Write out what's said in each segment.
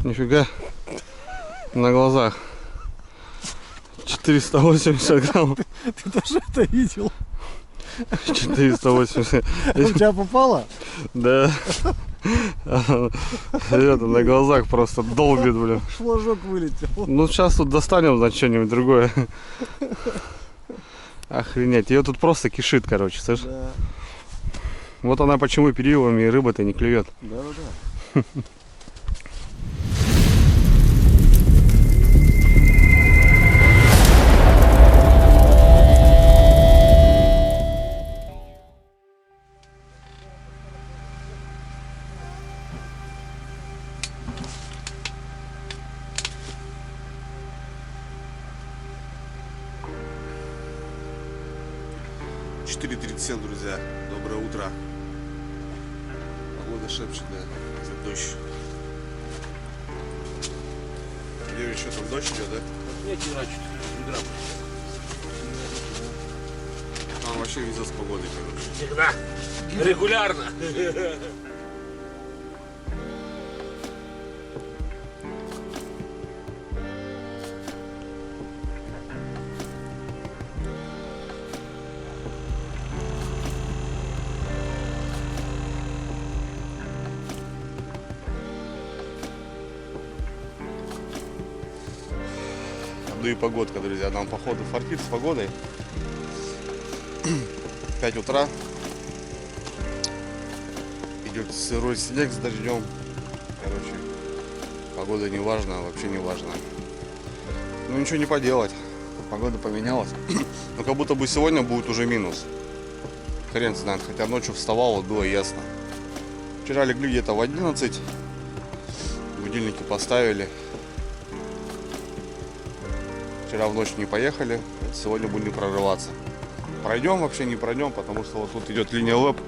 Нифига. На глазах. 480 грамм. Ты тоже это видел? 480. У тебя попало? Да. Ребята, на глазах просто долбит, блин. Флажок вылетел. Ну, сейчас тут достанем, значит, что-нибудь другое. Охренеть. Ее тут просто кишит, короче, слышишь? Да. Вот она почему периодами и рыба-то не клюет. Да. 4:37, друзья. Доброе утро. Погода шепчет, да, за дождь. Где еще там дождь идет, да? Нет, не иначе, грамм. Там вообще везет с погодой, короче. Всегда. Регулярно. Ну и погодка, друзья. Нам походу фартит с погодой. 5 утра. Идет сырой снег с дождем. Короче, погода не важна, вообще не важна. Ну ничего не поделать. Погода поменялась. Но как будто бы сегодня будет уже минус. Хрен знает. Хотя ночью вставал, вот было ясно. Вчера легли где-то в 11. Будильники поставили. Вчера в ночь не поехали, сегодня будем прорываться. Пройдем, вообще не пройдем, потому что вот тут идет линия ЛЭП.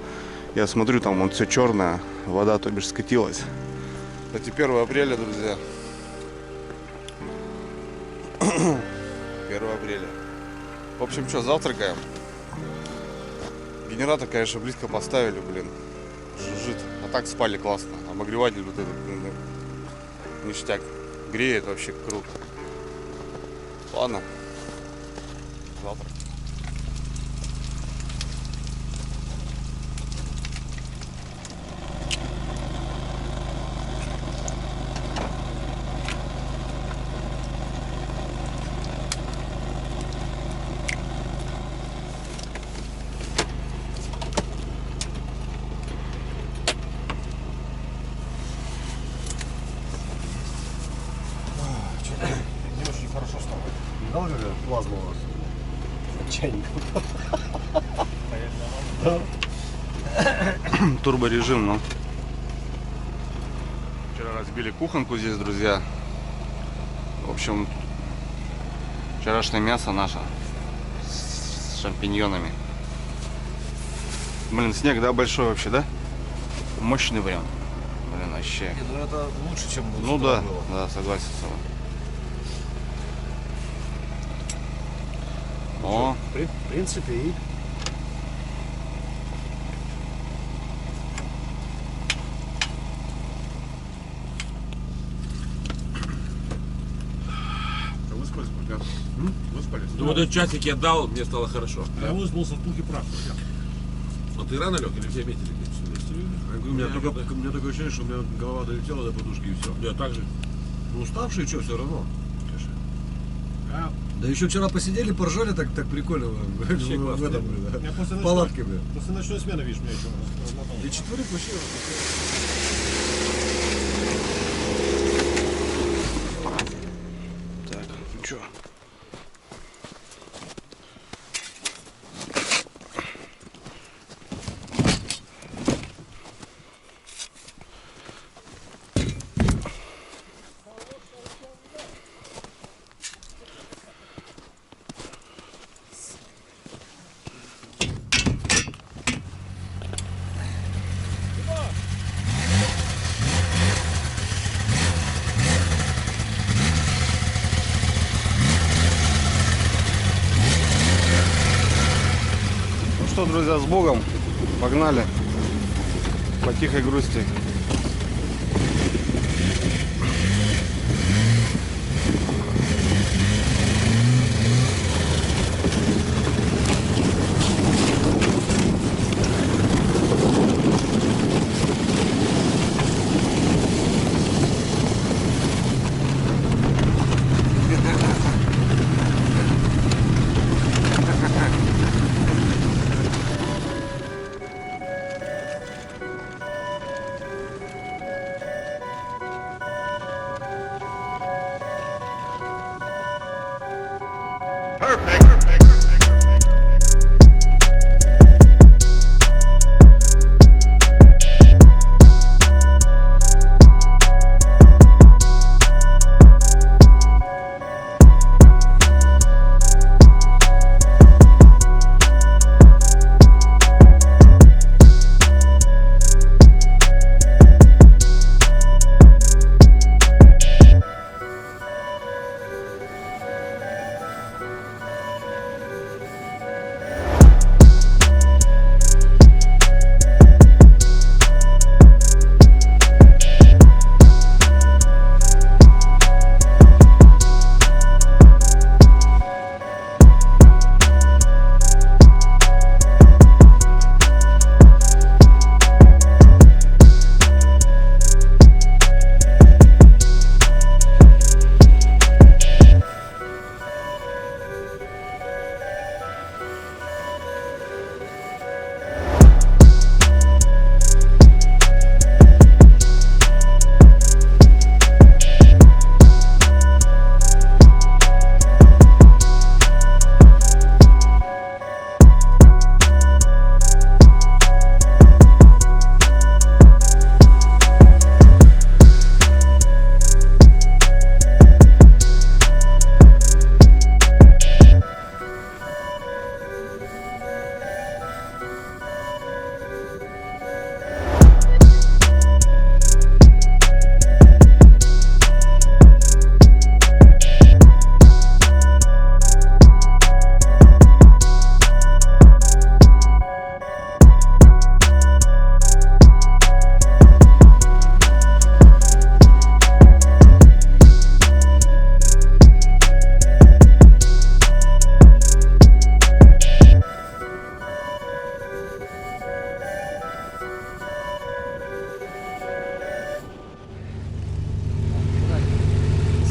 Я смотрю, там вон все черное, вода то бишь скатилась. Кстати, 1 апреля, друзья. 1 апреля. В общем, что, завтракаем. Генератор, конечно, близко поставили, блин. Жужжит. А так спали классно. Обогреватель вот этот, блин, ништяк. Греет вообще круто. Ладно, завтра. Не очень хорошо стало. Видал, как плазма у нас? Чайник. Турборежим, ну. Вчера разбили кухонку здесь, друзья. В общем, вчерашнее мясо наше с шампиньонами. Блин, снег, да, большой вообще, да? Мощный прям. Блин, вообще. Нет, ну это лучше, чем Ну вчера да, было. да, согласен с вами. О, В принципе, и выспались, пока? Выспались? Ну вот этот часик я дал, мне стало хорошо. я выспался в пух и прах. А ты рано лег или все метили? У меня такое ощущение, что у меня голова долетела до подушки и все. Я так же. Ну уставший, что, все равно. Да еще вчера посидели, поржали так прикольно Вообще в классно. этом, Я после в палатке, бля. После ночной смены, видишь, меня еще размотало. И четверых вообще. Так, ну что? Что, друзья, с Богом. Погнали. По тихой грусти.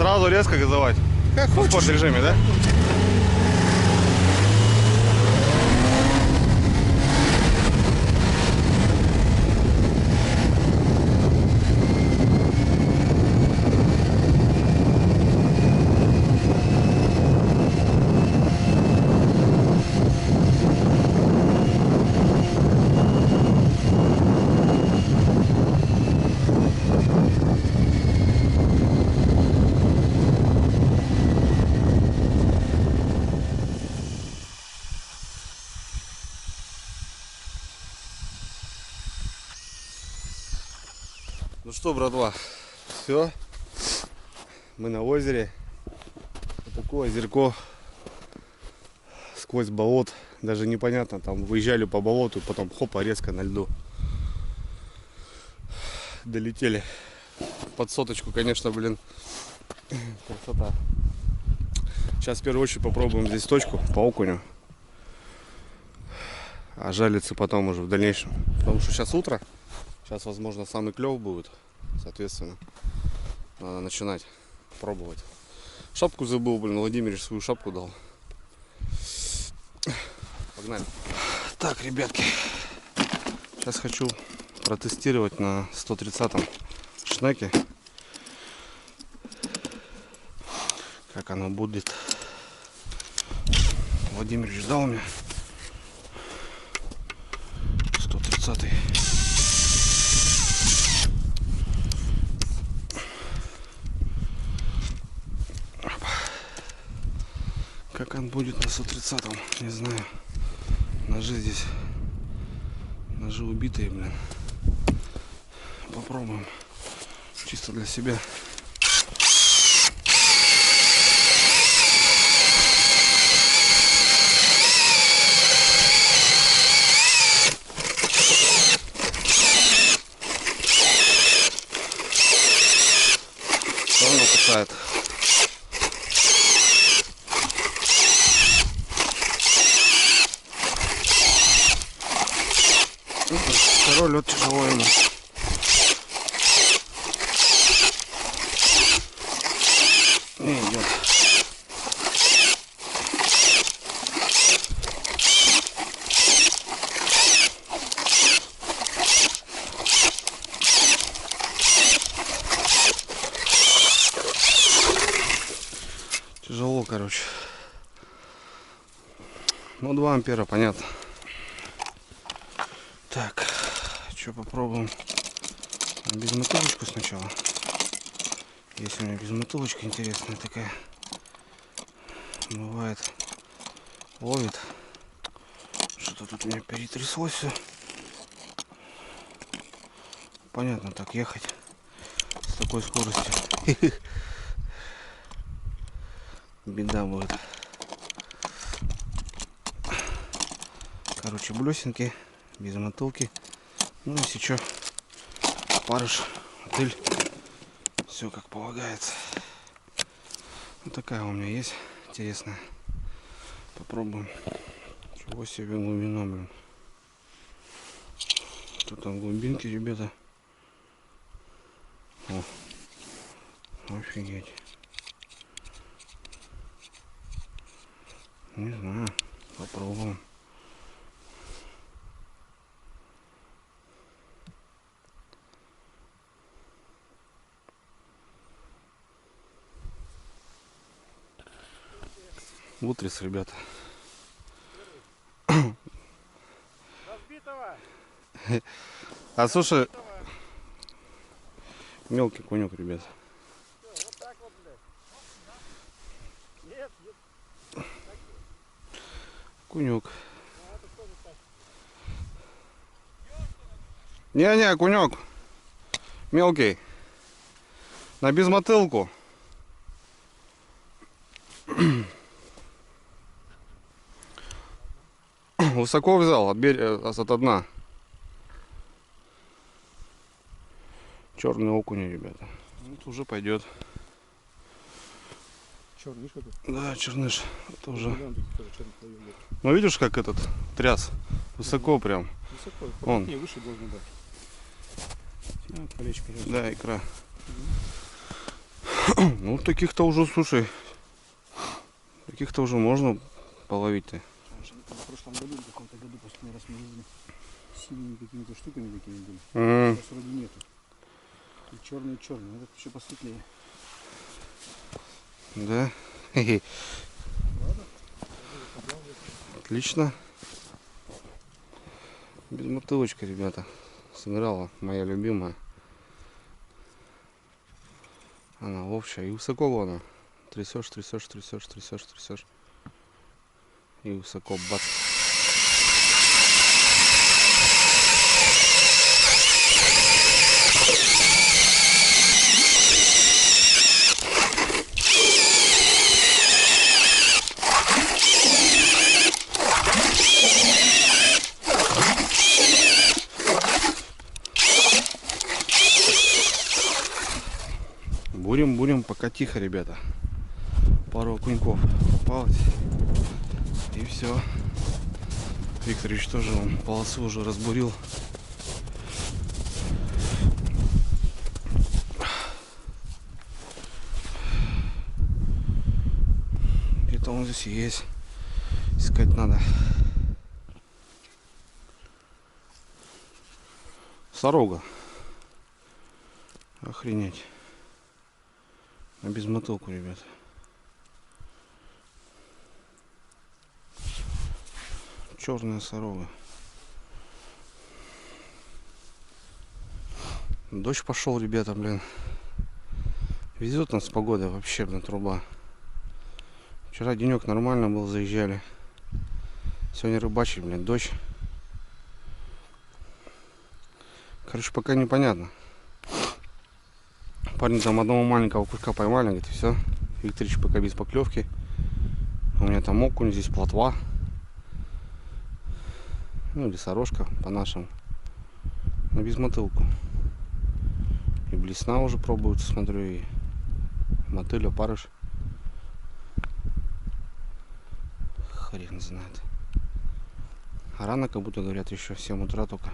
Сразу резко газовать. Как В хочешь. спорт режиме, да? Ну что, братва, все, мы на озере. Вот такое озерко сквозь болот, даже непонятно, там выезжали по болоту, потом хопа, резко на льду. Долетели. Под соточку, конечно, блин, красота. Сейчас в первую очередь попробуем здесь точку по окуню. А жалиться потом уже в дальнейшем. Потому что сейчас утро. Сейчас, возможно, самый клев будет. Соответственно, надо начинать пробовать. Шапку забыл, блин, Владимир свою шапку дал. Погнали. Так, ребятки. Сейчас хочу протестировать на 130-м шнеке. Как оно будет. Владимир ждал меня. 130-й. Как он будет на 130-м, не знаю. Ножи здесь. Ножи убитые, блин. Попробуем. Чисто для себя. Что оно кусает? Второй лед тяжело ему. Не идет. Тяжело, короче. Ну, 2 ампера, понятно. Так, что попробуем? Безмотылочку сначала. Есть у меня безмотылочка интересная такая. Бывает, ловит. Что-то тут у меня перетряслось все. Понятно, так ехать с такой скоростью. Беда будет. Короче, блесенки, без мотылки. Ну, если что, парыш, мотыль. Все как полагается. Вот такая у меня есть интересная. Попробуем. Чего себе глубина, блин. Что там глубинки, ребята? О, офигеть. Не знаю. Попробуем. Утрис, ребята. А слушай, мелкий конек, ребят. Кунек. Не-не, кунек. Мелкий. На безмотылку. Высоко взял от дна. Черный окунь, ребята. Вот уже пойдет. Черный, видишь, какой? Да, черныш. Это уже. Да, он такой тоже черный половин лет. Ну видишь, как этот тряс? Высоко прям. Высоко, Он. не выше должен быть. Ну, колечко. Да, икра. Ну, таких-то уже, слушай, таких-то уже можно половить-то. В прошлом году, в каком-то году, последний раз мы ездили синими какими-то штуками такими были. М, Сейчас вроде нету. Черный, этот еще посветлее. Да. Хе-хе. Отлично. Безмотылочка, ребята. Сыграла моя любимая. Она общая и высоко она. Трясешь. И высоко бац. Бурим, пока тихо, ребята. Пару окуньков попалось. И все. Викторович тоже он полосу уже разбурил. Где-то он здесь есть. Искать надо. Сорога. Охренеть. А без мотылку, ребят. Черная сорога. Дождь пошел, ребята, блин. Везет нас погода вообще, блин, труба. Вчера денек нормально был, заезжали. Сегодня рыбачили, блин, дождь. Короче, пока непонятно. Парни там одного маленького куска поймали, говорит, и все. Викторович пока без поклевки. У меня там окунь, здесь плотва. Ну или сорожка по-нашему. Но без мотылку. И блесна уже пробуют, смотрю, и мотыль, опарыш. Хрен знает. А рано, как будто говорят, еще в 7 утра только.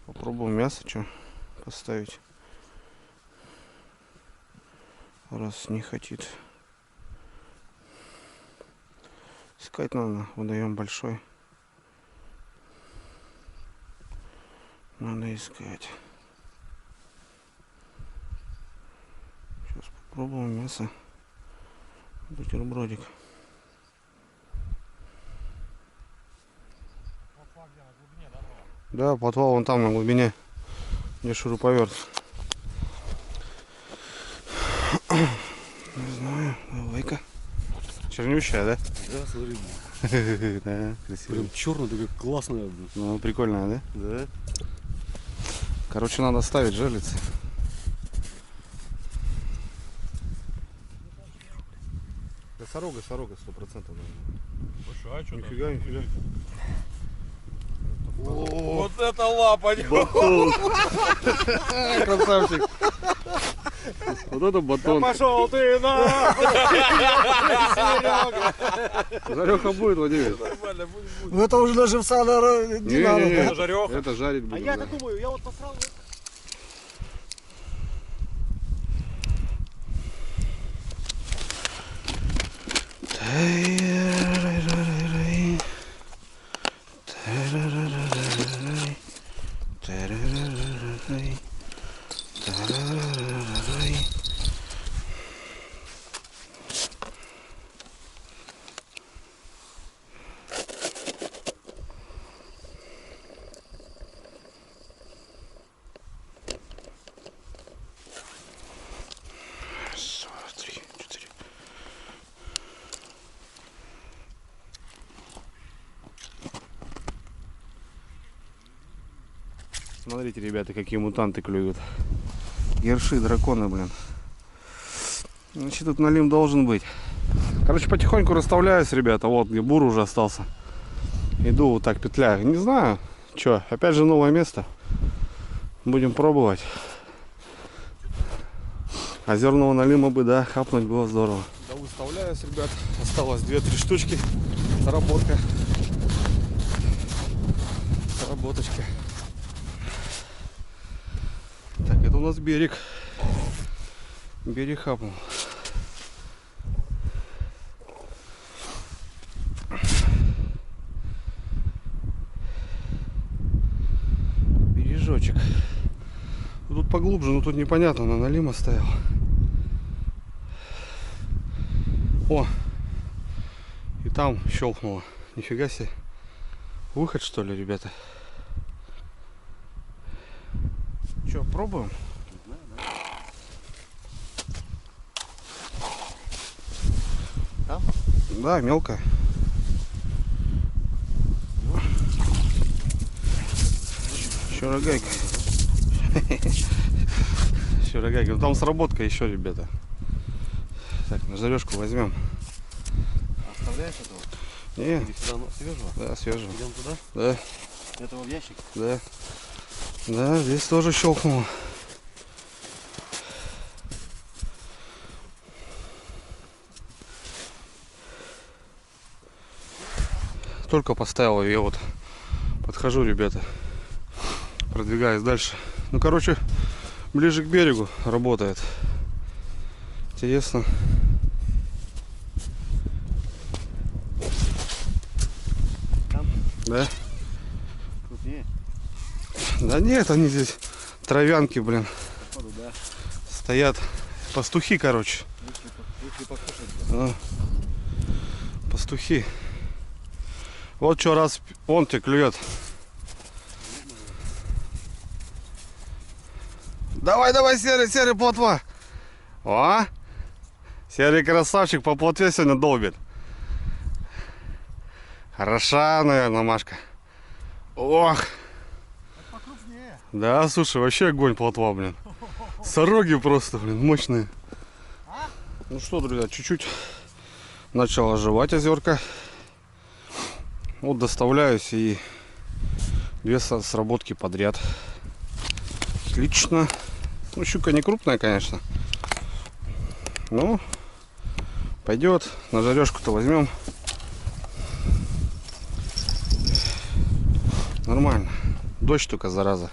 Попробуем мясо, что поставить. Раз не хотит. Искать надо, водоем большой. Надо искать. Сейчас попробуем мясо. Бутербродик. Да, плотва вон там на глубине, где шуруповерт. Не знаю, давай-ка. Чернющая, да? Да, смотри. Да, красиво. Прям черная, такая классная. Ну, прикольная, да? Да. Короче, надо ставить жерлицы. Да сорога, 100%. А что Нифига. Вот это лапа! Красавчик. Вот это батон. Пошел ты на! Жареха будет, Владимир? Нормально, будет. Ну это уже на живца не надо. Не-не-не. Да? Жареха. Это жарить буду. А я да. так думаю, я вот посрал. Раз, два, три, четыре. Смотрите, ребята, какие мутанты клюют. Ерши, драконы, блин. Значит, тут налим должен быть. Короче, потихоньку расставляюсь, ребята. Вот где бур уже остался. Иду вот так, петляю. Не знаю, что. Опять же новое место. Будем пробовать. Озерного налима бы, да, хапнуть было здорово. Да, выставляюсь, ребят. Осталось 2-3 штучки. Сработка. Сработочки. Так, это у нас берег. Берег хапнул. Бережочек. Тут поглубже, но тут непонятно, на налима стоял. О! И там щелкнуло. Нифига себе. Выход, что ли, ребята? Че, пробуем? Да? Да, мелкая. Еще рогайка. Еще рогайка. Ну там сработка еще, ребята. Так, на жарежку возьмем. Оставляешь этого? Не, Или сюда свежего? да, свежего. Идем туда? Да, Этого в ящик? да. Да, здесь тоже щелкнуло. Только поставил ее, вот подхожу, ребята, продвигаюсь дальше. Ну, короче, ближе к берегу работает. Интересно. Там? Да? Крупнее? Да нет, они здесь травянки, блин, Походу, да. стоят. Пастухи, короче. Вышли покушать. А, пастухи. Вот что раз он тебе клюет. Давай, давай, серый, серый, плотва. О! Серый красавчик по плотве сегодня долбит. Хороша, наверное, Машка. Ох! Покрупнее. Да, слушай, вообще огонь плотва, блин. Сороги просто, блин, мощные. Ну что, друзья, чуть-чуть начал оживать озерка. Вот доставляюсь и две сработки подряд. Отлично. Ну, щука не крупная, конечно. Ну, пойдет. На жарежку-то возьмем. Нормально. Дождь только, зараза,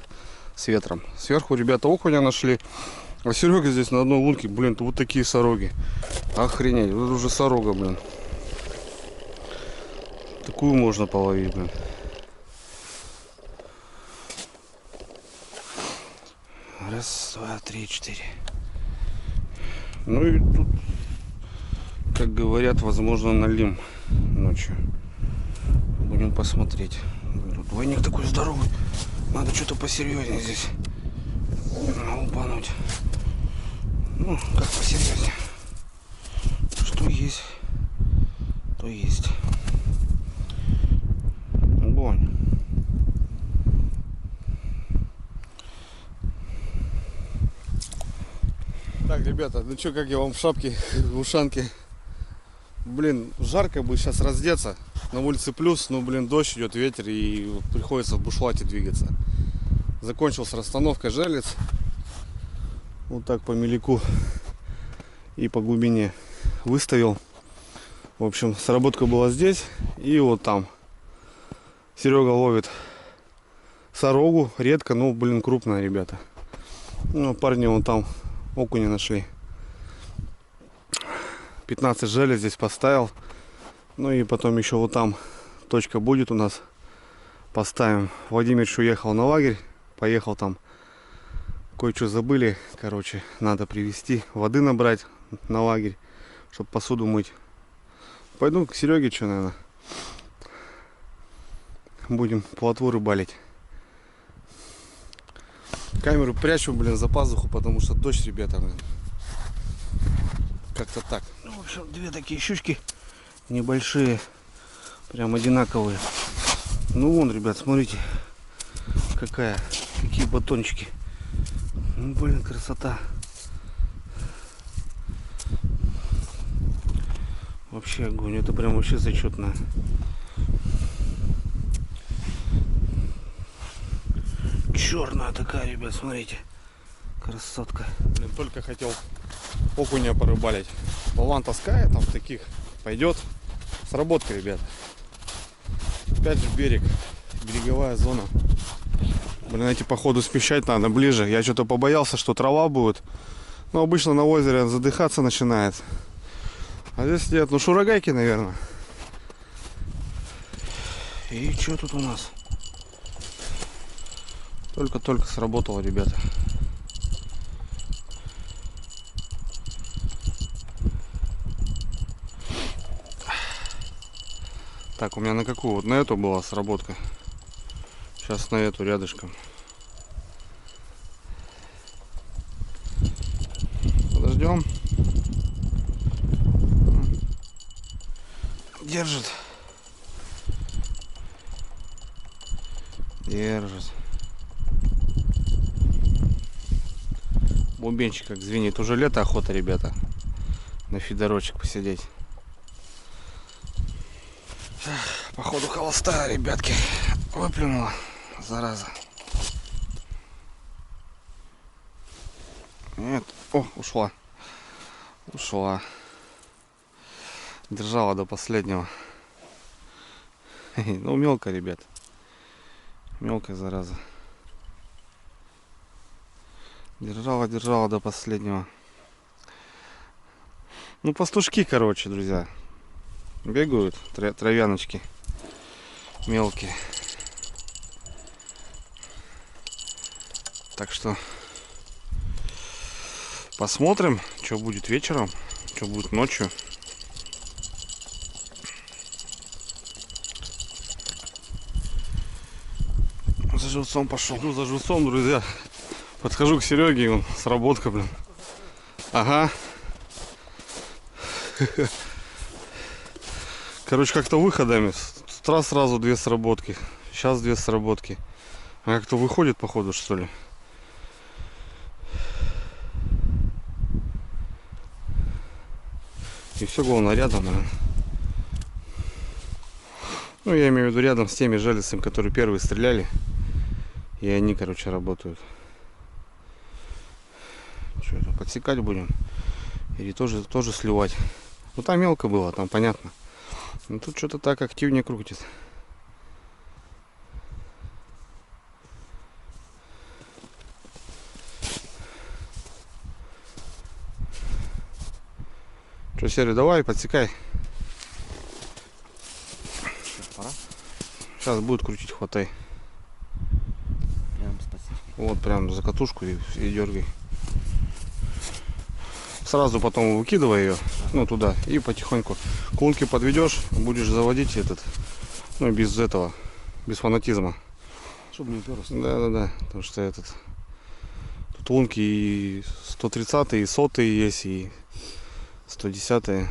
с ветром. Сверху ребята окуня нашли. А Серега здесь на одной лунке, блин, вот такие сороги. Охренеть, вот это уже сорога, блин. Такую можно половить, блин. Раз, два, три, четыре. Ну и тут, как говорят, возможно, налим ночью. Будем посмотреть. Двойник такой здоровый. Надо что-то посерьезнее здесь упануть. Ну, как посерьезнее. Что есть, то есть. Огонь. Так, ребята, ну что, как я вам в шапке, в ушанке. Блин, жарко бы сейчас раздеться. На улице плюс, но, блин, дождь идет, ветер, и приходится в бушлате двигаться. Закончил с расстановкой жерлиц. Вот так по мелику и по глубине выставил. В общем, сработка была здесь и вот там. Серега ловит сорогу, редко, но, блин, крупная, ребята. Ну, парни вон там окуня нашли. 15 желез здесь поставил. Ну и потом еще вот там точка будет у нас. Поставим. Владимирович уехал на лагерь. Поехал там. Кое-что забыли. Короче, надо привезти. Воды набрать на лагерь, чтобы посуду мыть. Пойду к Сереге, что, наверное. Будем плотву рыбалить. Камеру прячу, блин, за пазуху, потому что дождь, ребята, блин. Как-то так. Ну, в общем, две такие щучки небольшие. Прям одинаковые. Ну вон, ребят, смотрите. Какие батончики. Ну, блин, красота. Вообще огонь. Это прям вообще зачетно. Черная такая, ребят, смотрите. Красотка. Блин, только хотел окуня порыбалить. Вован таскает, там таких пойдет. Сработка, ребят. Опять же берег. Береговая зона. Блин, эти походу смещать надо ближе. Я что-то побоялся, что трава будет. Ну, обычно на озере он задыхаться начинает. А здесь нет, ну шурагайки, наверное. И что тут у нас? Только-только сработало, ребята. Так, у меня на какую? Вот на эту была сработка. Сейчас на эту рядышком. Подождем. Держит. Держит. Бубенчик как звенит. Уже лето, охота, ребята. На фидерочек посидеть. Походу холостая, ребятки. Выплюнула, зараза. Нет. О, ушла. Ушла. Держала до последнего. Ну, мелко, ребят. Мелкая зараза. Держала до последнего. Ну, пастушки, короче, друзья. Бегают травяночки. Мелкие. Так что посмотрим, что будет вечером, что будет ночью. За живцом пошел. Иду за живцом, друзья. Подхожу к Сереге, и он сработка, блин. Ага. Короче, как-то выходами. С утра сразу 2 сработки. Сейчас 2 сработки. А как-то выходит, походу, что ли. И все, главное, рядом, наверное. Ну, я имею в виду рядом с теми железцами, которые первые стреляли. И они, короче, работают. Что это, подсекать будем? Или тоже сливать? Ну, там мелко было, там понятно. Но тут что-то так активнее крутит. Что, Серый, давай, подсекай. Пора? Сейчас будет крутить, хватай. Прям с подсечкой. Вот прям за катушку и дергай. Сразу потом выкидывай ее, ну, туда, и потихоньку. К лунке подведешь, будешь заводить этот, ну, без этого, без фанатизма. Чтобы не уперлось. Да, потому что этот, тут лунки и 130 и 100 есть, и 110.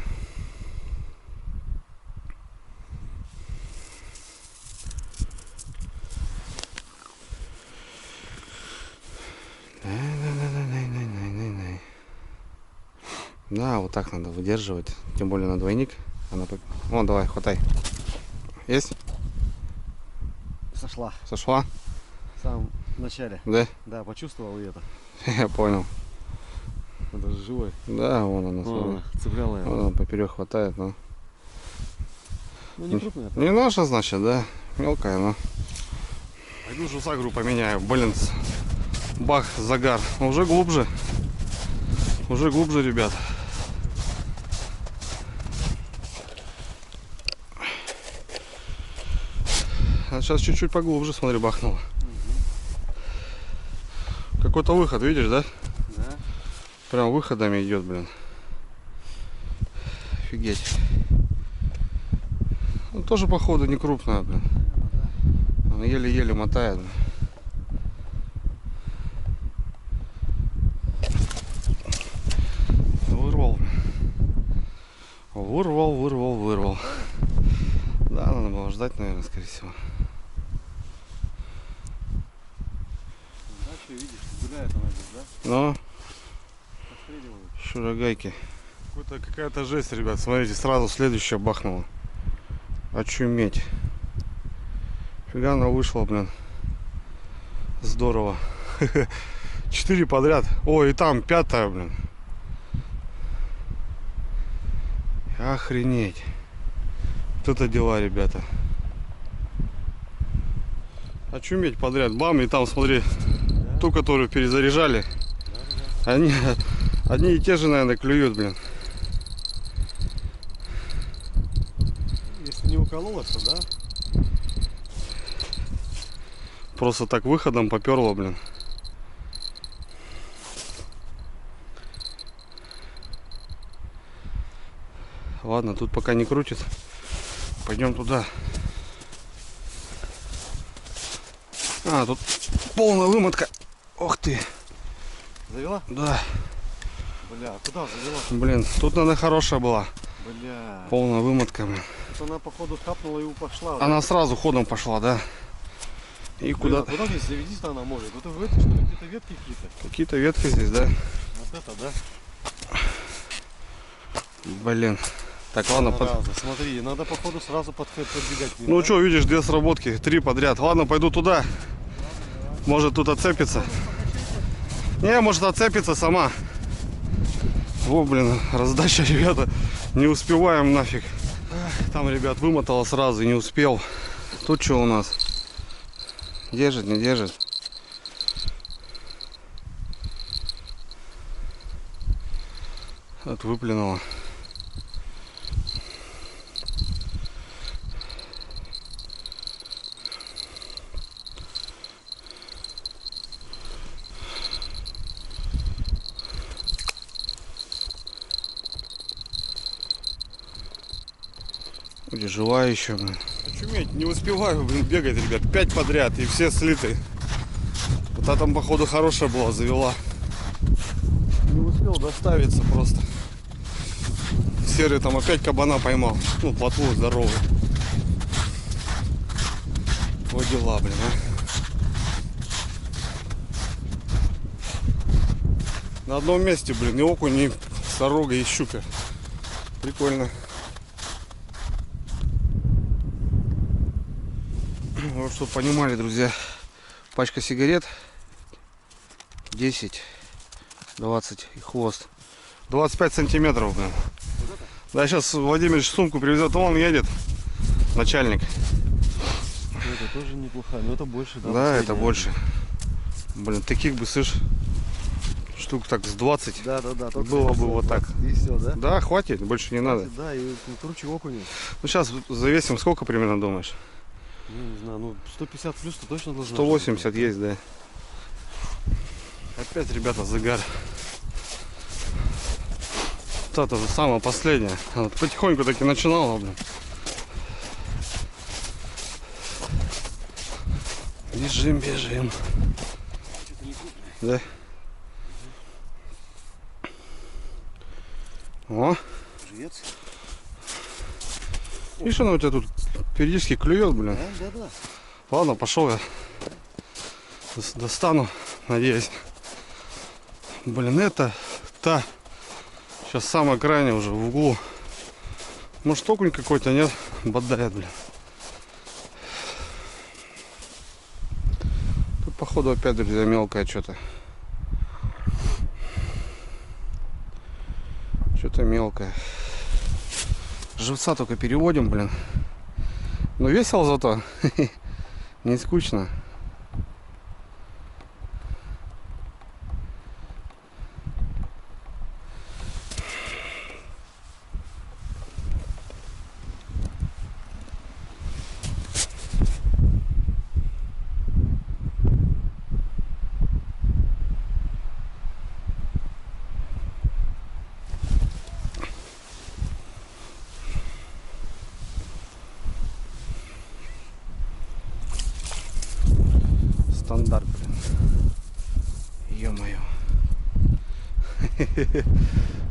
Да, вот так надо выдерживать, тем более на двойник. Вон, давай, хватай. Есть? Сошла. Сошла? В самом начале. Да? Да, почувствовал и это. Я понял. Это же живой. Да, вон она, смотри. Вон, цепляла я. Вон она поперек хватает, но. Ну не крупная. Не наша, значит, да? Мелкая, но. Пойду жусагру поменяю. Блин, бах, загар. Уже глубже. Уже глубже, ребят. А сейчас чуть-чуть поглубже, смотри, бахнуло. Какой-то выход, видишь, да? Да. Прям выходами идет, блин. Офигеть. Ну, тоже, походу, не крупная, блин. Она еле-еле мотает. Блин. Вырвал. Вырвал. Да, надо было ждать, наверное, скорее всего. Да, что видишь, гуляет она здесь, да? Но Постреливают. шурагайки. Какая-то жесть, ребят. Смотрите, сразу следующая бахнула. Очуметь. Фига она вышла, блин. Здорово. 4 подряд. Ой, и там 5-я, блин. Охренеть. Вот это дела, ребята. Очуметь подряд. Бам, и там, смотри, ту, которую перезаряжали. Они Одни и те же, наверное, клюют, блин. Если не укололось, то да. Просто так выходом поперло, блин. Ладно, тут пока не крутит. Пойдем туда. А, тут полная вымотка. Ох ты. Завела? Да. Бля, куда завела? Блин, тут надо хорошая была. Бля. Полная вымотка, блин. Вот она походу хапнула и пошла. Она сразу ходом пошла, да. И Блин, куда? а куда здесь заведись-то она может? Вот в этой, что ли, где-то ветки какие-то? Какие-то ветки здесь, да? Вот это, да? Блин. Так, ладно, Зараза, смотри, надо походу сразу подбегать. к ним, ну да? что, видишь, 2 сработки, 3 подряд. Ладно, пойду туда. Может тут отцепится. Не, может отцепится сама. Во, блин, раздача, ребята. Не успеваем нафиг. Там, ребят, вымотало сразу и не успел. Тут что у нас? Держит, не держит? Вот выплюнуло. Или жива еще, блин. Очуметь, не успеваю, блин, бегать, ребят. 5 подряд и все слиты. Вот та там, походу, хорошая была, завела. Не успел доставиться просто. Серый там опять кабана поймал. Ну, плотву здоровый. Вот дела, блин, а. На одном месте, блин, и окунь, и сорога, и щука. Прикольно. Вот, чтобы понимали, друзья, пачка сигарет 10, 20 и хвост 25 сантиметров, блин. Да, сейчас Владимир сумку привезет, вон едет начальник. Это тоже неплохая, но это больше, да? Да, это больше. Блин, таких бы, слышь, штук так с 20. Да. Было бы вот так. И все, да? Да, хватит, больше не надо. Да, и круче окуня. Ну сейчас завесим, сколько примерно думаешь? Ну, не знаю, ну 150 плюс-то точно должно 180 есть, да. Опять, ребята, загар. Вот это же самое последнее. Она потихоньку таки начинала, блин. Бежим. Да. О, Живец. видишь, она у тебя тут периодически клюет, блин. Да. Ладно, пошел я. Достану, надеюсь. Блин, это та. Сейчас самая крайняя уже в углу. Может, окунь какой-то, нет? Бодает, блин. Тут, походу, опять, друзья, мелкое что-то. Что-то мелкое. Живца только переводим, блин. Но весело зато. Не скучно. Стандарт, блин. Ё-моё.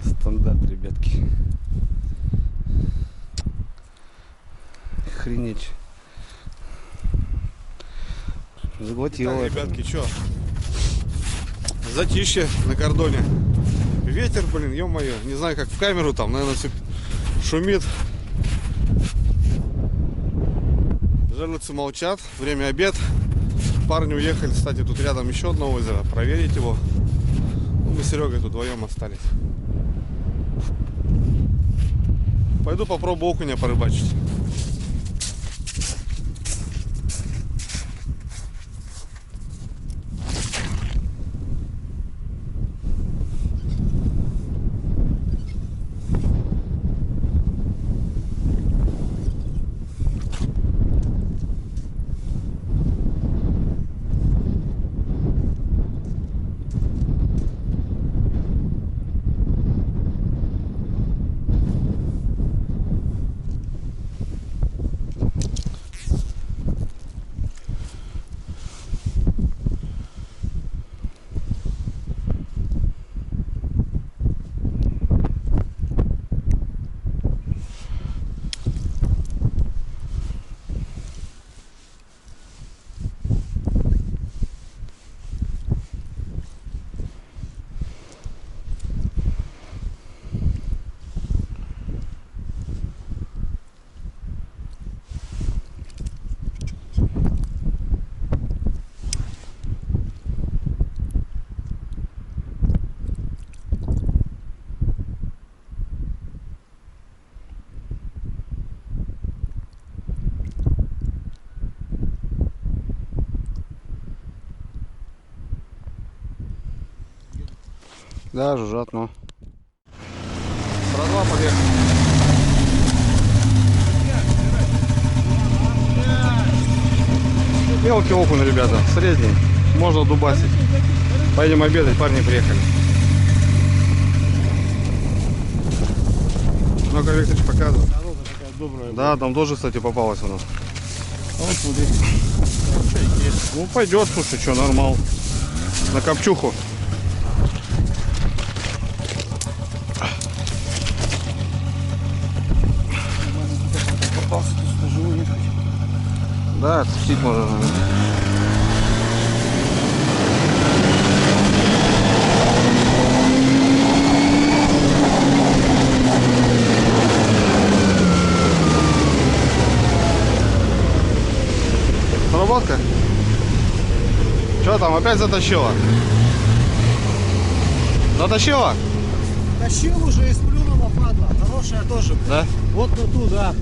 Стандарт, ребятки. Охренеть. Заглотила. Так, ребятки, что? Затишье на кордоне. Ветер, блин, ё-моё. Не знаю, как в камеру там, наверное, все шумит. Жерлицы молчат. Время обед. Парни уехали, кстати, тут рядом еще одно озеро. Проверить его. Ну, мы с Серегой тут вдвоем остались. Пойду попробую окуня порыбачить. Да, жужжат, но. Братва, поехали. Мелкий окунь, ребята, средний. Можно дубасить. Пойдем обедать, парни приехали. Ну, как Викторович показывает. Дорога такая добрая. Да, там тоже, кстати, попалось у нас. А вот смотри. Ну, пойдет, слушай, что, нормал. На копчуху. Попался, ты сюда живой нет. Да, отпустить можно, наверное. Сработка? Что там, опять затащила? Затащила? Тащил уже и сплюнула, падла. Хорошая тоже. Да? Вот на ту, да.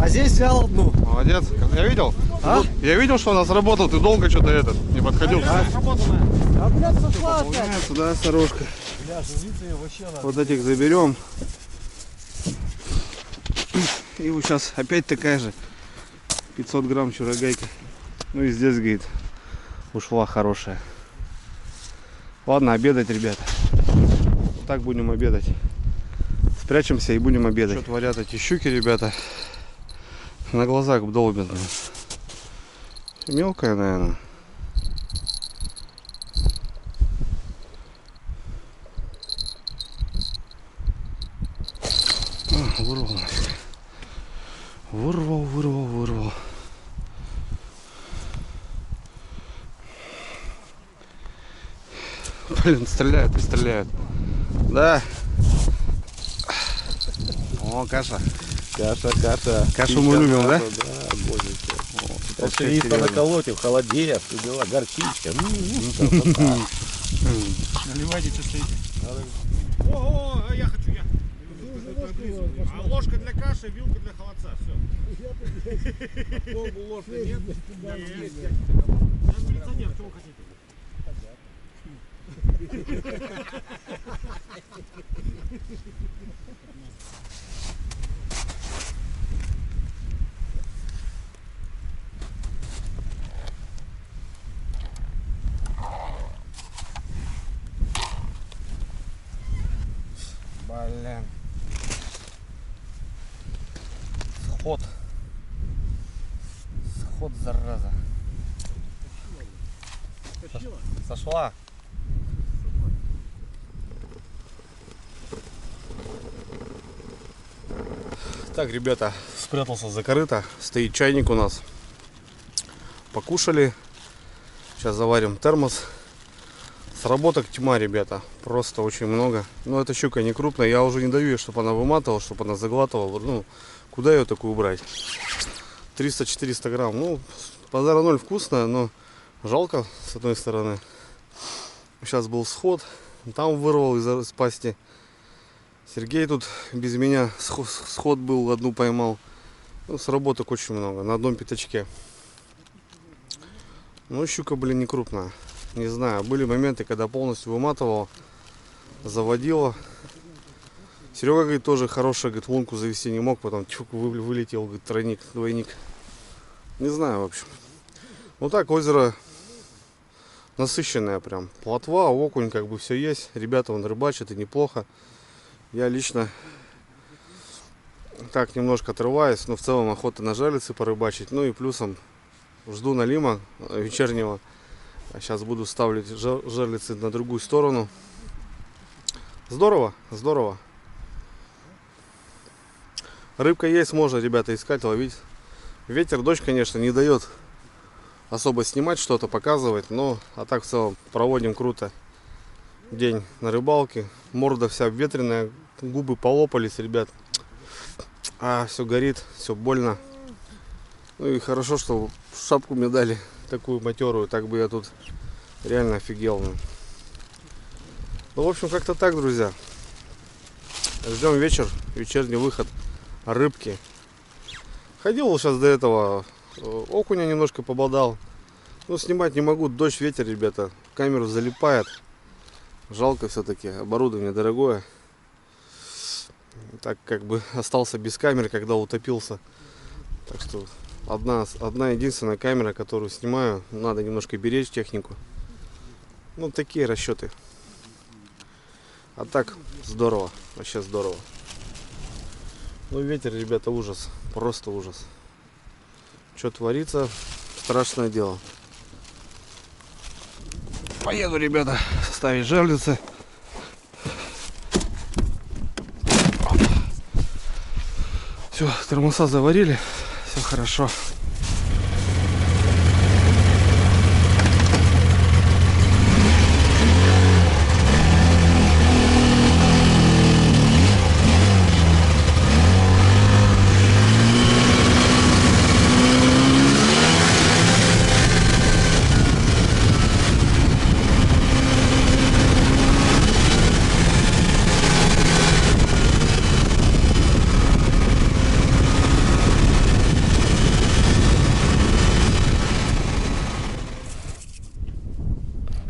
А здесь взял одну. Молодец. Я видел? А? Я видел, что она сработала, ты долго что-то не подходил. А, блядь, сошла опять. Выполняется, да, сорожка. Бля, живица ее вообще надо. Вот этих заберем. И вот сейчас опять такая же. 500 грамм чурогайка. Ну и здесь, говорит, ушла хорошая. Ладно, обедать, ребята. Вот так будем обедать. Спрячемся и будем обедать. Что творят эти щуки, ребята. На глазах долбят. Мелкая, наверное. Вырвал. Вырвал. Блин, стреляют и стреляют. Да. О, каша. Кашу мы любим, да? Да, божечки. Пшеница на колоте, в холодец, и была горчичка. Наливайте, что стоите. О, я хочу, я. А ложка для каши, вилка для холодца, все. Колбу, ложку нет? Нет. Я милиционер, что вы хотите? Блин. Сход, зараза. Сошла. Так, ребята, спрятался за корыто. Стоит чайник у нас. Покушали. Сейчас заварим термос. Сработок тьма, ребята. Просто очень много. Но эта щука не крупная. Я уже не даю ей, чтобы она выматывала, чтобы она заглатывала. Ну, куда ее такую брать? 300-400 грамм. Ну, базара ноль, вкусная, но жалко с одной стороны. Сейчас был сход. Там вырвал из пасти. Сергей тут без меня сход был, одну поймал. Ну, сработок очень много. На одном пятачке. Ну, щука, блин, не крупная. Не знаю, были моменты, когда полностью выматывал, заводила. Серега, говорит, тоже хорошая, говорит, лунку завести не мог, потом чук вылетел, говорит, тройник, двойник. Не знаю, в общем. Ну так, озеро насыщенное прям. Плотва, окунь, как бы все есть. Ребята вон рыбачат и неплохо. Я лично так немножко отрываюсь, но в целом охота на жерлицы порыбачить. Ну и плюсом жду налима вечернего. А сейчас буду ставить жерлицы на другую сторону. Здорово, здорово. Рыбка есть, можно, ребята, искать, ловить. Ветер, дождь, конечно, не дает особо снимать что-то, показывать. Но, а так в целом проводим круто день на рыбалке. Морда вся обветренная, губы полопались, ребят. Все горит, все больно. Ну и хорошо, что шапку мне дали такую матерую, так бы я тут реально офигел. Ну, в общем, как-то так, друзья. Ждем вечерний выход рыбки. Ходил сейчас до этого, окуня немножко пободал. Ну, снимать не могу, дождь, ветер, ребята. Камеру залипает. Жалко все-таки, оборудование дорогое. Так как бы остался без камеры, когда утопился. Так что одна единственная камера, которую снимаю. Надо немножко беречь технику. Ну, такие расчеты. А так, здорово. Вообще здорово. Ну, ветер, ребята, ужас. Просто ужас. Что творится, страшное дело. Поеду, ребята, ставить жерлицы. Все, тормоза заварили. Все хорошо.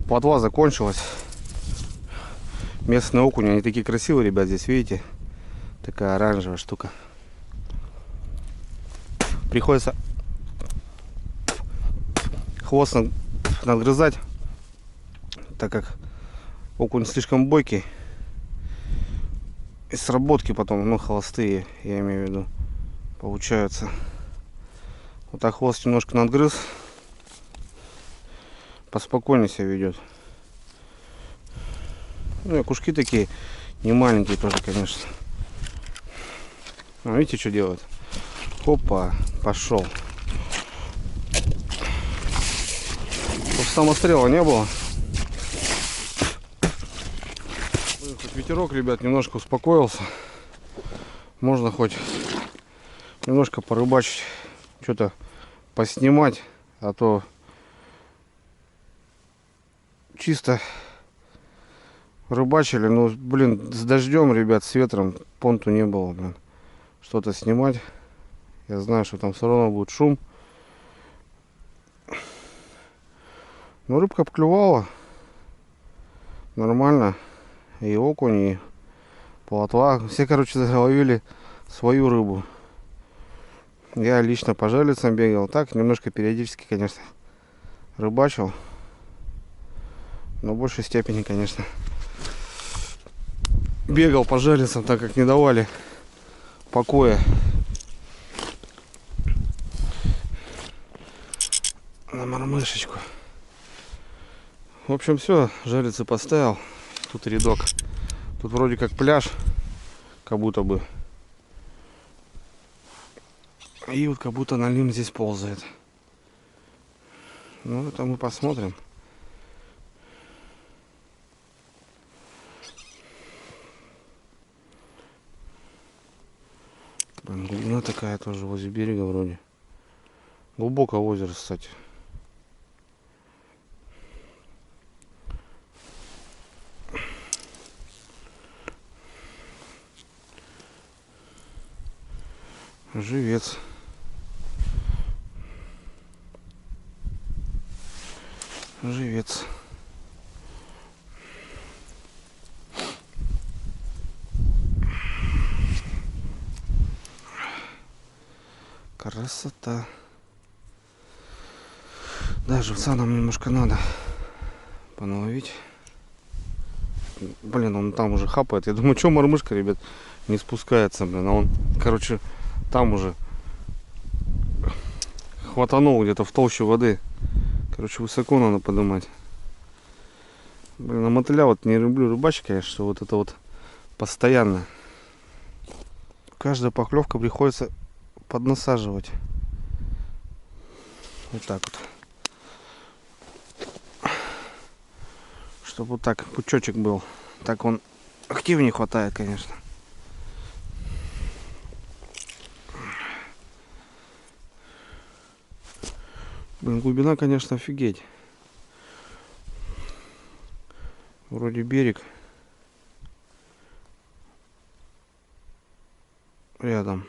Плотва закончилась. Местные окуни, они такие красивые, ребят, здесь, видите? Такая оранжевая штука. Приходится хвост надгрызать, так как окунь слишком бойкий. И сработки потом, ну, холостые, я имею в виду, получаются. Вот так хвост немножко надгрыз. Поспокойнее себя ведет. Ну и кушки такие не маленькие тоже, конечно. А видите, что делает? Опа, пошел. Чтобы самострела не было. Хоть ветерок, ребят, немножко успокоился. Можно хоть немножко порыбачить, что-то поснимать, а то чисто рыбачили, ну, блин, с дождем, ребят, с ветром понту не было, блин. Что-то снимать. Я знаю, что там все равно будет шум. Но рыбка обклювала. Нормально. И окунь, и плотва. Все, короче, заловили свою рыбу. Я лично по жерлицам бегал. Так, немножко периодически, конечно, рыбачил. Но в большей степени, конечно, бегал по жерлицам, так как не давали покоя. На мормышечку. В общем, все, жерлицы поставил. Тут рядок. Тут вроде как пляж, как будто бы. И вот как будто налим здесь ползает. Ну, это мы посмотрим. Глубина такая тоже возле берега вроде. Глубокое озеро, кстати. Живец. Живец. Красота. Да, живца нам немножко надо поналовить. Блин, он там уже хапает. Я думаю, что мормышка, ребят, не спускается, блин. А он, короче, там уже хватанул где-то в толще воды. Короче, высоко надо поднимать. Блин, на мотыля вот не люблю рыбачить, конечно, что вот это вот постоянно. Каждая поклевка приходится поднасаживать. Вот так вот. Чтобы вот так пучочек был. Так он активнее хватает, конечно. Блин, глубина, конечно, офигеть. Вроде берег рядом.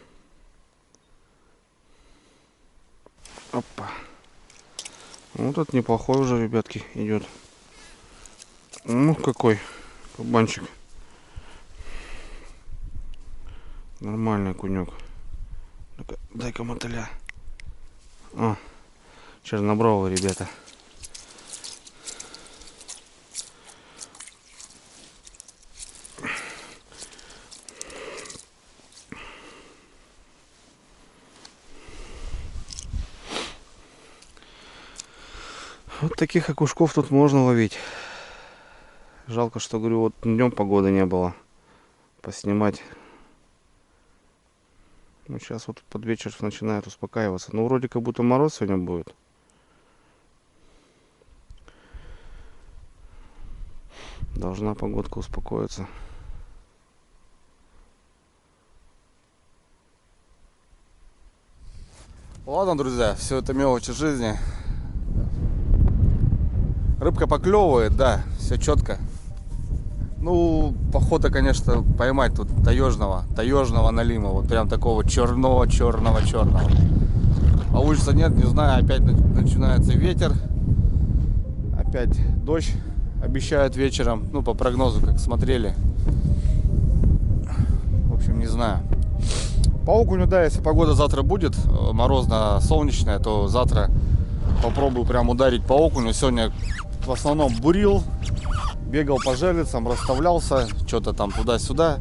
Опа. Вот этот неплохой уже, ребятки, идет. Ну какой. Кабанчик. Нормальный кунек. Ну-ка, дай-ка мотыля. О, чернобровые ребята. Вот таких окушков тут можно ловить. Жалко, что, говорю, вот днем погоды не было. Поснимать. Ну, сейчас вот под вечер начинает успокаиваться. Ну, вроде как будто мороз сегодня будет. Должна погодка успокоиться. Ладно, друзья, все это мелочи жизни. Рыбка поклевывает, да, все четко. Ну, охота, конечно, поймать тут таежного налима, вот прям такого черного. А улица нет, не знаю, опять начинается ветер, опять дождь обещают вечером, ну, по прогнозу, как смотрели. В общем, не знаю. По окуню, да, если погода завтра будет морозно-солнечная, то завтра попробую прям ударить по окуню. Сегодня в основном бурил, бегал по жерлицам, расставлялся, что-то там туда-сюда.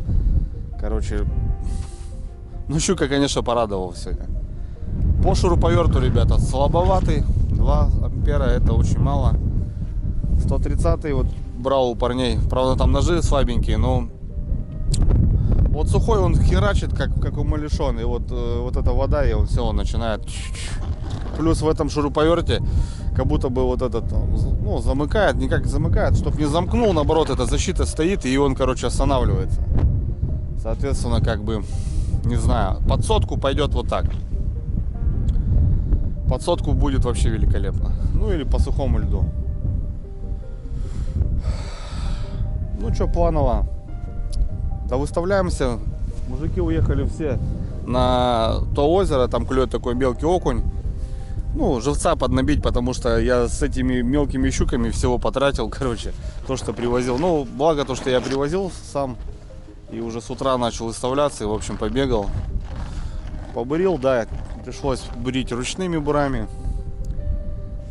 Короче, ну щука, конечно, порадовал сегодня. По шуруповерту, ребята, слабоватый. 2 ампера, это очень мало. 130 вот брал у парней. Правда, там ножи слабенькие, но вот сухой он херачит, как умалишен. И вот эта вода, и он все, он начинает. Плюс в этом шуруповерте как будто бы вот этот, ну, замыкает, никак замыкает, чтобы не замкнул, наоборот, эта защита стоит, и он, короче, останавливается. Соответственно, как бы, не знаю, под сотку пойдет вот так. Под сотку будет вообще великолепно. Ну, или по сухому льду. Ну, что, планово. Да выставляемся. Мужики уехали все на то озеро, там клюет такой мелкий окунь. Ну, живца поднабить, потому что я с этими мелкими щуками всего потратил, короче, то, что привозил. Ну, благо то, что я привозил сам и уже с утра начал выставляться, и, в общем, побегал. Побурил, да, пришлось бурить ручными бурами.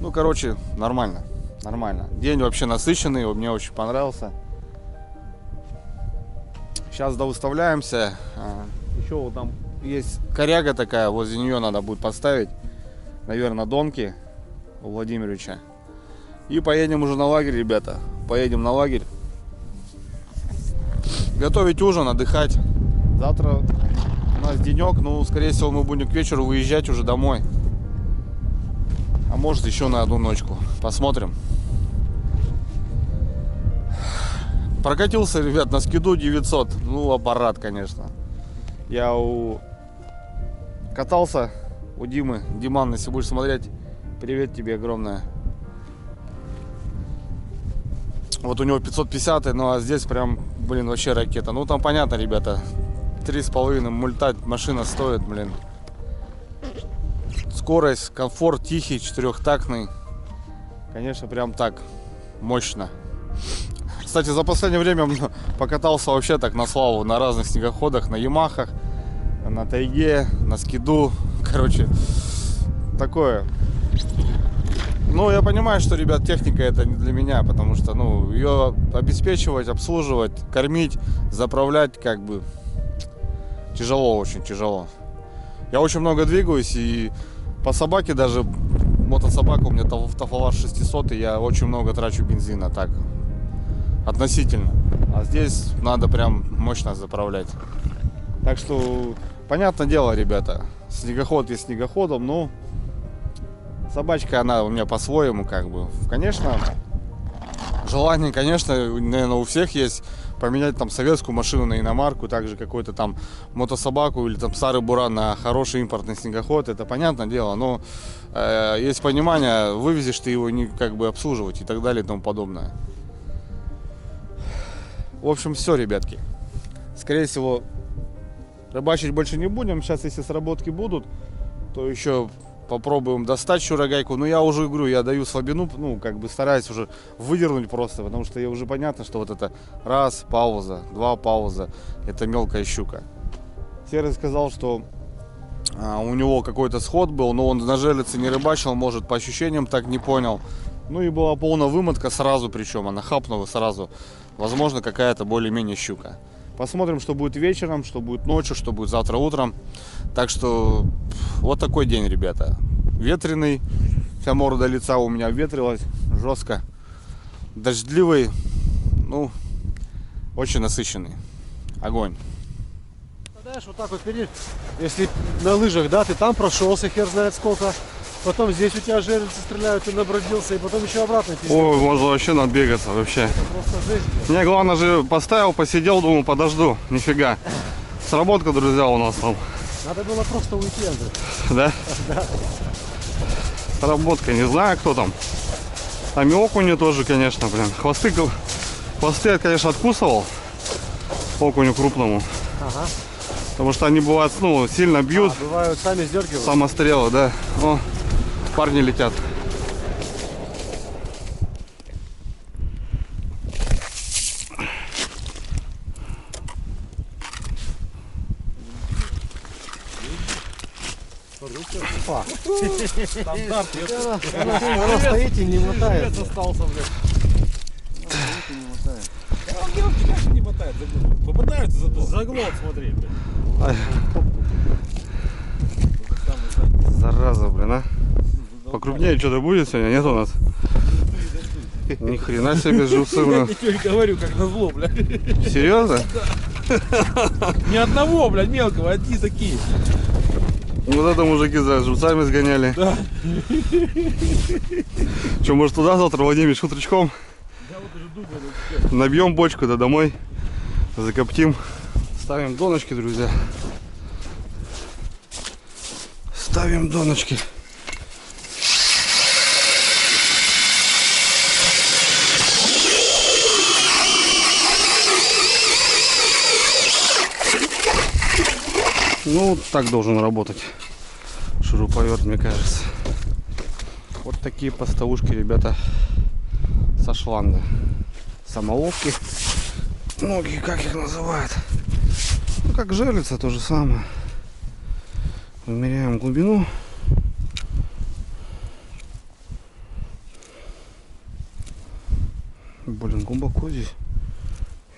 Ну, короче, нормально. День вообще насыщенный, мне очень понравился. Сейчас довыставляемся. Еще вот там есть коряга такая, возле нее надо будет поставить, наверное, донки у Владимировича. И поедем уже на лагерь, ребята. Поедем на лагерь. Готовить ужин, отдыхать. Завтра у нас денек, ну, скорее всего, мы будем к вечеру выезжать уже домой. А может, еще на одну ночку. Посмотрим. Прокатился, ребят, на скиду 900. Ну, аппарат, конечно. Я катался у Димы. Диман, если будешь смотреть, привет тебе огромное. Вот у него 550, ну а здесь прям, блин, вообще ракета. Ну там понятно, ребята, 3,5 мульта машина стоит, блин. Скорость, комфорт, тихий, 4-тактный. Конечно, прям так, мощно. Кстати, за последнее время покатался вообще так на славу, на разных снегоходах, на Ямахах, на тайге, на скиду. Короче, такое. Ну, я понимаю, что, ребят, техника это не для меня, потому что, ну, ее обеспечивать, обслуживать, кормить, заправлять, как бы, тяжело, очень тяжело. Я очень много двигаюсь, и по собаке даже, мотособака у меня Тафалаш 600, и я очень много трачу бензина, так, относительно. А здесь надо прям мощно заправлять. Так что, понятное дело, ребята, снегоход есть снегоходом, но собачка, она у меня по-своему, как бы. Конечно, желание, конечно, наверное, у всех есть поменять там советскую машину на иномарку, также какой-то там мотособаку или там старый буран на хороший импортный снегоход. Это понятное дело, но есть понимание, вывезешь ты его не как бы обслуживать и так далее и тому подобное. В общем, все, ребятки. Скорее всего, рыбачить больше не будем. Сейчас, если сработки будут, то еще попробуем достать чурагайку. Но я уже говорю, я даю слабину, ну, как бы стараюсь уже выдернуть просто, потому что я уже понятно, что вот это раз, пауза, два, пауза, это мелкая щука. Серый сказал, что у него какой-то сход был, но он на жерлице не рыбачил, может, по ощущениям так не понял. Ну и была полная вымотка сразу, причем она хапнула сразу. Возможно, какая-то более-менее щука. Посмотрим, что будет вечером, что будет ночью, что будет завтра утром. Так что вот такой день, ребята. Ветреный. Вся морда лица у меня ветрилась жестко. Дождливый. Ну, очень насыщенный. Огонь. Знаешь, вот так вот впереди, если на лыжах, да, ты там прошелся, хер знает сколько. Потом здесь у тебя жерлицы стреляют, ты набродился, и потом еще обратно пиздец. Ой, можно вообще надбегаться вообще. Это просто жесть. Не, главное же поставил, посидел, думаю, подожду. Нифига. Сработка, друзья, у нас там. Надо было просто уйти, Андрей. Да? Да. Сработка, не знаю, кто там. Там и окуни тоже, конечно, блин. Хвосты я, конечно, откусывал. Окуню крупному. Ага. Потому что они бывают, ну, сильно бьют. Бывают, сами сдергивают. Самострелы, да. О, парни летят. Она стоит и не мотает. Остался, блядь. Не мотает, попадаются зато. Заглот, смотри, блядь. Зараза, блин, а. Покрупнее что-то будет сегодня, нет у нас? Ни хрена себе живцы, блин. Ничего не говорю, как назло, блядь. Серьезно? Ни одного, блядь, мелкого, одни такие. Вот это мужики за живцами сгоняли. Да. Че, может туда завтра, Владимир, утречком? Я вот уже думаю, Набьем бочку, да домой. Закоптим. Ставим доночки, друзья. Ставим доночки. Ну, так должен работать шуруповерт, мне кажется. Вот такие поставушки, ребята, со шланга. Самоловки. Многие как их называют. Ну, как жерлица, то же самое. Вымеряем глубину. Блин, глубоко здесь.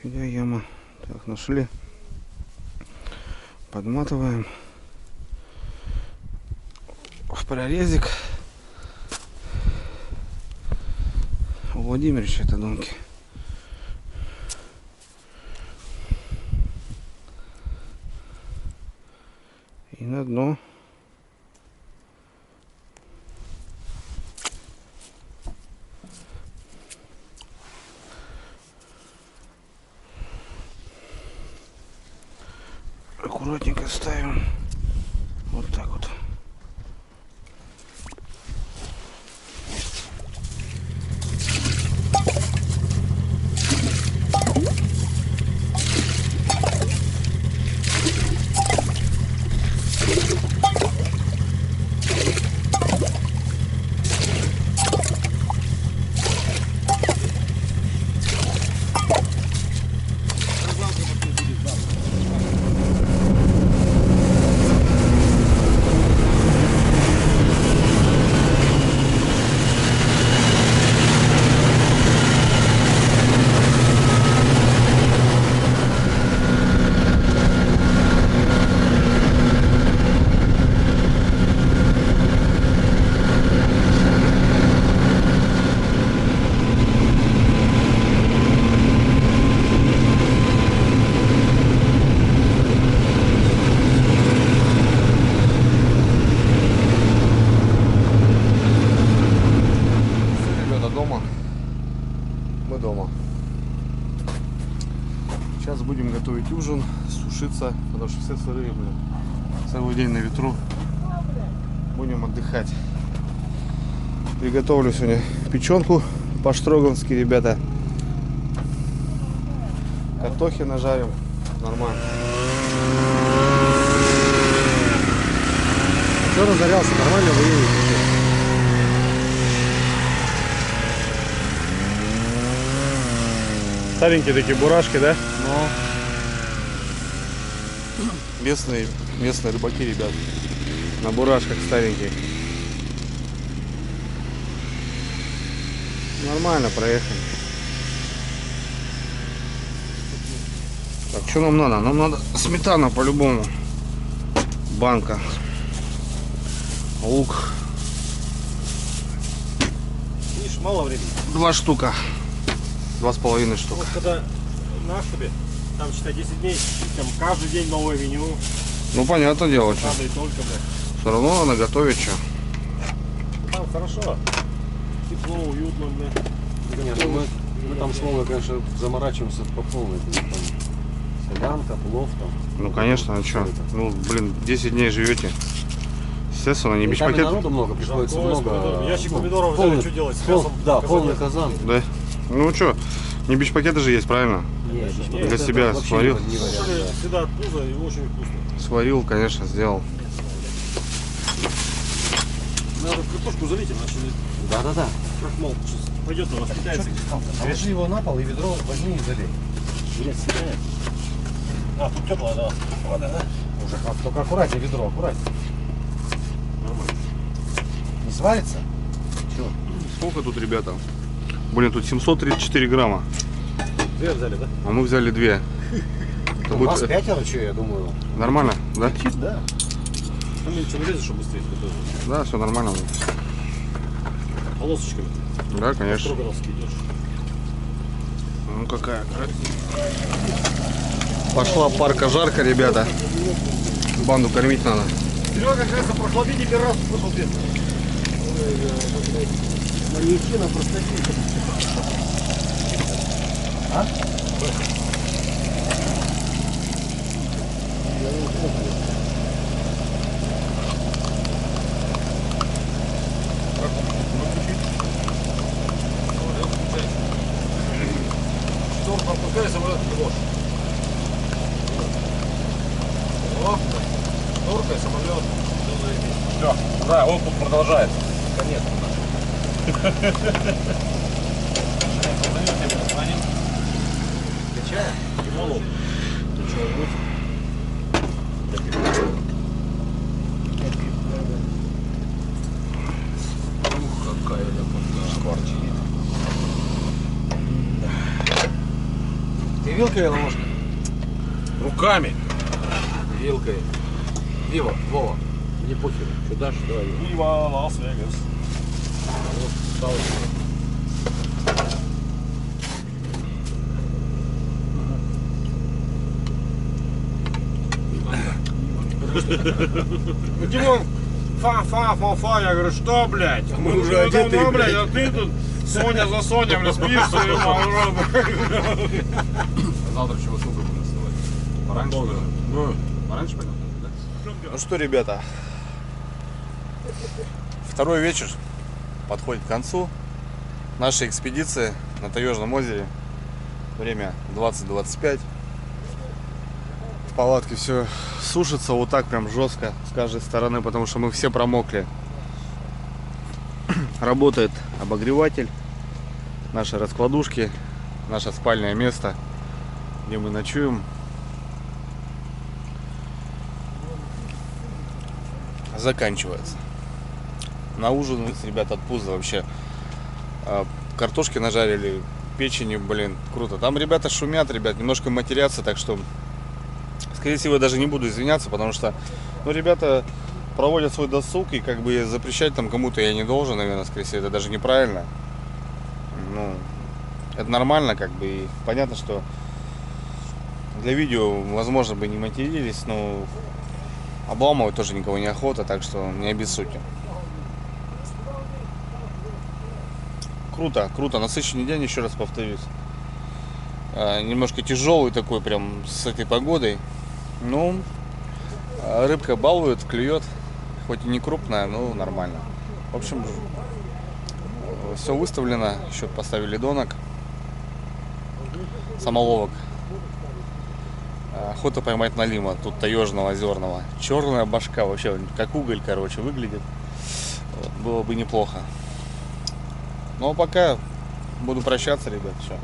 Фига яма. Так, нашли. Подматываем в прорезик. У Владимировича это донки. И на дно. Аккуратненько ставим. Вот так вот. Мы дома. Сейчас будем готовить ужин, сушиться, потому что все сырые, блин. Целый день на ветру. Будем отдыхать. Приготовлю сегодня печенку по-штрогански, ребята. Картохи нажарим. Нормально. Все разорялся, нормально выедет. Старенькие такие бурашки, да? Местные рыбаки, ребят. На бурашках старенькие. Нормально проехали. Так, что нам надо? Нам надо сметана по-любому. Банка. Лук. Видишь, мало времени. 2 штука. 2,5 штук. Вот когда наш тебе, там считай 10 дней, там каждый день новое меню, Ну, понятное дело, что. надо и только, блядь. Все равно надо готовить, что. Там хорошо. Тепло, уютно, блядь. Нет, мы там слово, конечно, заморачиваемся по полной. Там солянка, плов там. Ну, конечно, а что? Ну, блин, 10 дней живете. Естественно, не И без там и пакета. народу много, приходится Жаркое с много. помидорами. Ящик ну, помидоров взяли, полный- что делать? С пол- мясом Да, казан. полный казан. Да. Ну что, не без пакета же есть, правильно? Нет, Для себя сварил. Слушали всегда от пуза и очень вкусно. Сварил, конечно, сделал. Надо в картошку залить, иначе Да. крахмал сейчас пойдет на вас китайцы. Положи его на пол и ведро возьми и залей. А, тут теплая, да. Вода, да? Уже только аккуратнее ведро, аккуратнее. Нормально. Не сварится? Сколько тут, ребята? Блин, тут 734 грамма. Две взяли, да? А мы взяли 2. Это У будет, нас 5, что я думаю. нормально, да? Да. Там меньше нарезать, чтобы быстрее готовить. Да, все нормально. Полосочками. Да, конечно. Строгаровский идешь. Ну какая. Пошла парка жарко, ребята. Банду кормить надо. Серега, как раз прохлади температуру, слышал ты? Маньяки на простоте. А? Штурм пропускай, самолет не ложь. О, штуркой, самолет. Все, да, опыт продолжается. Конец. Качаем? Мало. Ты вилкой или ложкой? Руками. Вилкой. Вива, Вова. Не похер. Что дашь, давай. Вива Лас-Вегас. Димон, фа, я говорю, что, блядь? Мы уже одеты, блядь, а ты тут Соня за Соня, блядь, спишь, Завтра чего сколько будем вставать? Пораньше? Пораньше пойдем? Ну что, ребята, второй вечер подходит к концу нашей экспедиции на Таежном озере. Время 20:25. В палатке все сушится вот так прям жестко с каждой стороны, потому что мы все промокли. Работает обогреватель, наши раскладушки, наше спальное место, где мы ночуем. Заканчивается. На ужин, ребята, от пуза вообще картошки нажарили, печени, блин, круто. Там ребята шумят, ребят, немножко матерятся, так что, скорее всего, я даже не буду извиняться, потому что, ну, ребята проводят свой досуг, и как бы запрещать там кому-то я не должен, наверное, скорее всего, это даже неправильно. Ну, это нормально, как бы, и понятно, что для видео, возможно, бы не матерились, но обламывать тоже никого не охота, так что не обессудьте. Круто, круто, насыщенный день, еще раз повторюсь. Немножко тяжелый такой, прям с этой погодой. Ну, рыбка балует, клюет, хоть и не крупная, но нормально. В общем, все выставлено, еще поставили донок, самоловок. Охота поймать налима, тут таежного, озерного. Черная башка, вообще как уголь, короче, выглядит. Вот, было бы неплохо. Ну а пока буду прощаться, ребят, все.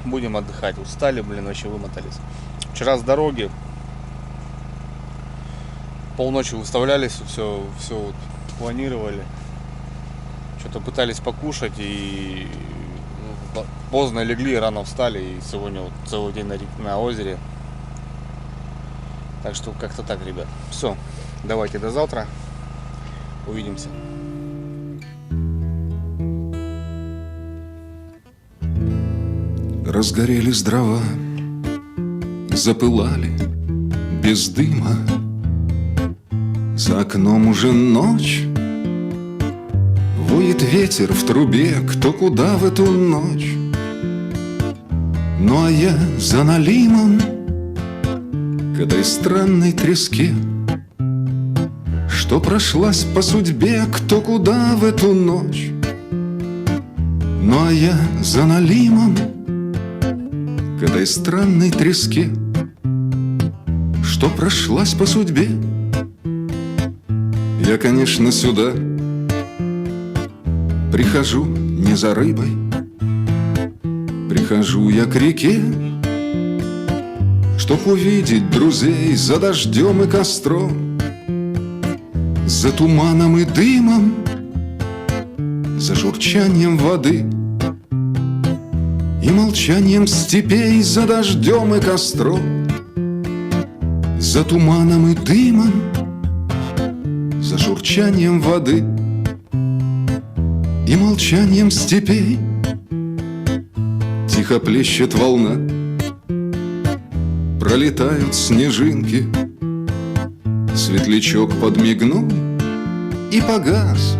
Будем отдыхать. Устали, блин, вообще вымотались. Вчера с дороги полночи выставлялись, все вот планировали. Что-то пытались покушать и поздно легли, рано встали, и сегодня вот целый день на озере. Так что как-то так, ребят. Все, давайте до завтра. Увидимся. Разгорелись дрова, запылали без дыма. За окном уже ночь, воет ветер в трубе, кто куда в эту ночь. Ну а я за налимом к этой странной треске, что прошлась по судьбе, кто куда в эту ночь. Ну а я за налимом к этой странной треске, что прошлась по судьбе. Я, конечно, сюда прихожу не за рыбой, прихожу я к реке, чтоб увидеть друзей за дождем и костром, за туманом и дымом, за журчанием воды и молчанием степей, за дождем и костром, за туманом и дымом, за журчанием воды и молчанием степей. Тихо плещет волна, пролетают снежинки, светлячок подмигнул и погас,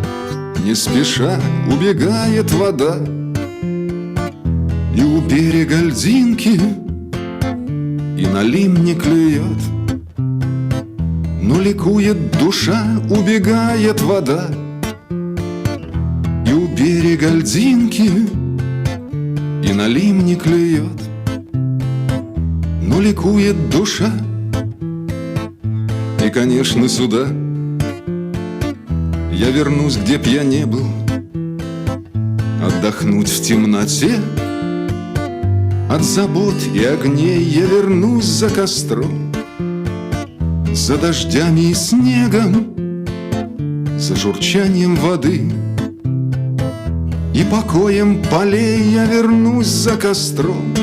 не спеша убегает вода. И у берега льдинки и налим не клюет, но ликует душа, убегает вода. И у берега льдинки и налим не клюет, но ликует душа. И, конечно, сюда я вернусь, где б я не был, отдохнуть в темноте от забот и огней. Я вернусь за костром, за дождями и снегом, за журчанием воды и покоем полей. Я вернусь за костром,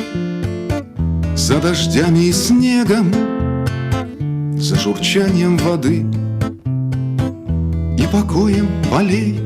за дождями и снегом, за журчанием воды и покоем полей.